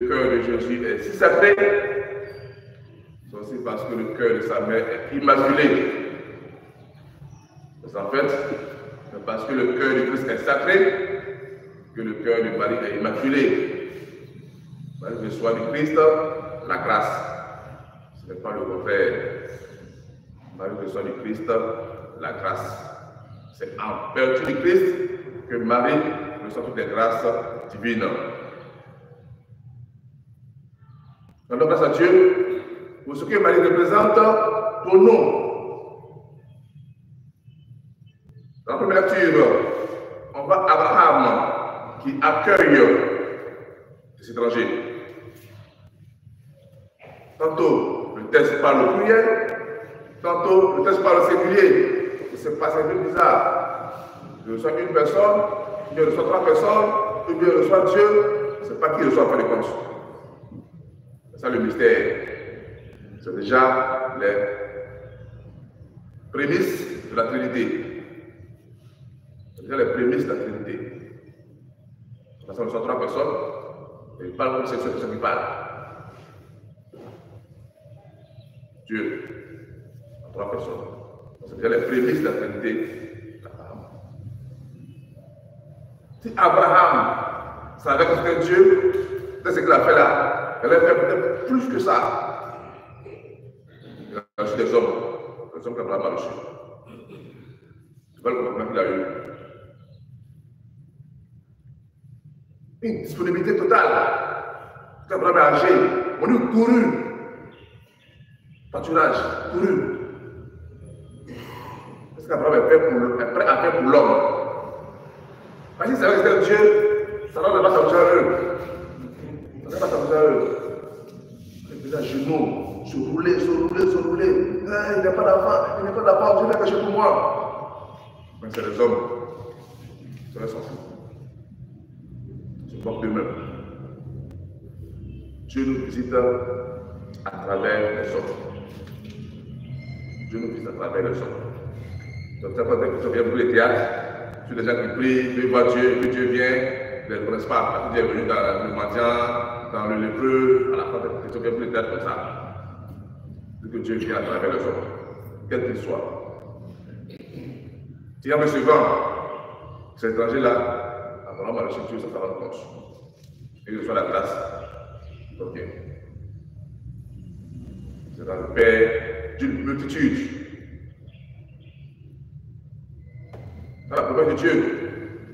Le cœur de Jésus est si sacré, c'est aussi parce que le cœur de sa mère est immaculé. En fait, c'est parce que le cœur du Christ est sacré que le cœur de Marie est immaculé. Marie reçoit du Christ la grâce. Ce n'est pas le contraire. Marie reçoit du Christ la grâce. C'est en vertu du Christ que Marie reçoit toutes les grâces divines. Rendons grâce à Dieu pour ce que Marie représente pour nous. Dans la première lecture, on voit Abraham qui accueille les étrangers. Tantôt, le texte parle au pluriel, tantôt, le texte parle au singulier. C'est pas un peu bizarre. Je reçois une personne, je reçois trois personnes, ou bien je reçois Dieu, c'est pas qui reçoit en fin de compte. C'est ça le mystère. C'est déjà les prémices de la Trinité. C'est déjà les prémices de la Trinité. Parce qu'on reçoit trois personnes, et il parle comme c'est ceux qui parlent. Dieu, en trois personnes. C'est déjà les prémices de la Trinité. Si Abraham savait que c'était Dieu, c'est ce qu'il a fait là. Il a fait peut-être plus que ça. Il a reçu des hommes qu'Abraham a reçus. C'est pas le comportement qu'il a eu. Une disponibilité totale. Abraham est âgé, on lui couru. Pâturage, couru. Parce qu'Abraham est prêt à faire pour l'homme. Parce qu'il savait que c'était Dieu, ça ne va pas s'amuser à eux. Ça ne va pas s'amuser à eux. Il faisait à genoux, se rouler. Ah, il n'y a pas d'enfant, Dieu l'a caché pour moi. Mais c'est les hommes. Ça les s'en fout. Ils se moquent d'eux-mêmes. Dieu nous visite à travers les hommes. Dieu nous visite à travers les hommes. Donc, ça peut être bien pour les théâtres. Sur les gens qui prient, qui voient Dieu, que Dieu vient, ils ne le connaissent pas. Dieu est venu dans le mendiant, dans le lépreux, à la fin, ils bien pour les théâtres comme ça. Que Dieu vient à travers les hommes, quel qu'il soit. Si en me suivant, cet étranger-là, Abraham a reçu Dieu sans s'en rendre compte. Et il reçoit la grâce. Ok. C'est dans le Père d'une multitude. Dans la promesse de Dieu,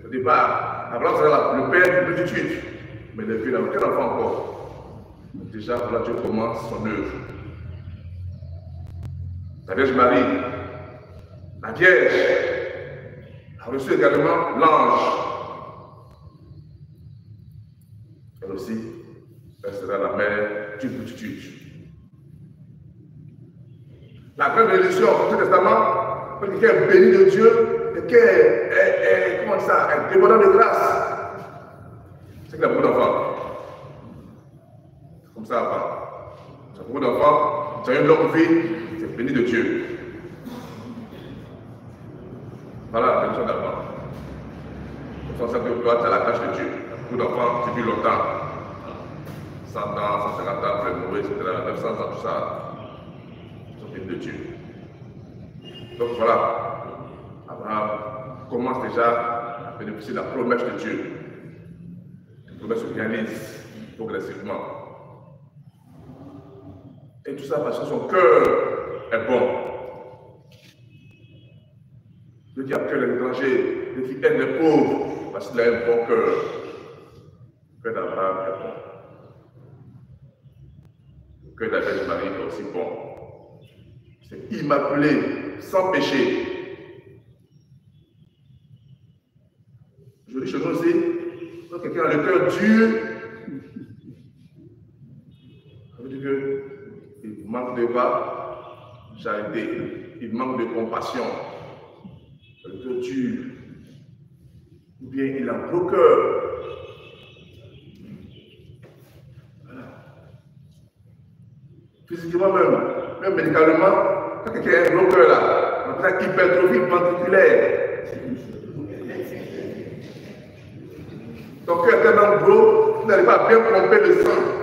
au départ, Abraham sera le Père d'une multitude. Mais le Dieu n'a aucun enfant encore. Déjà, voilà, Dieu commence son œuvre. La Vierge Marie, la Vierge, a reçu également l'ange. Elle aussi, elle sera la mère d'une multitude. La grande bénédiction du Nouveau Testament, quelqu'un est béni de Dieu, quelqu'un est, comment ça, est débordant de grâce. C'est qu'il a beaucoup d'enfants. C'est comme ça avant. Tu as beaucoup d'enfants, tu as une longue vie, tu es béni de Dieu. Voilà la bénédiction d'avant. C'est ça que toi, tu as la tâche de Dieu. Beaucoup d'enfants, tu vis longtemps. 100 ans, 150 ans, après mourir, etc. 900 ans, tout ça. Ils sont bénis de Dieu. Donc voilà, Abraham commence déjà à bénéficier de la promesse de Dieu. La promesse se réalise progressivement. Et tout ça parce que son cœur est bon. Dieu qui accueille les étrangers, Dieu qui aide les pauvres, parce qu'il a un bon cœur. Le cœur d'Abraham est bon. Le cœur de la Vierge Marie est aussi bon. C'est immaculé, sans péché. Je dis chez nous aussi, quand quelqu'un a le cœur dur, ça veut dire qu'il manque de charité, il manque de compassion. Le cœur dur, ou bien il a un gros cœur. Voilà. Physiquement même médicalement, quand quelqu'un a un gros cœur là, on appelle ça hypertrophie ventriculaire. Ton cœur est tellement gros vous n'allez pas bien pomper le sang.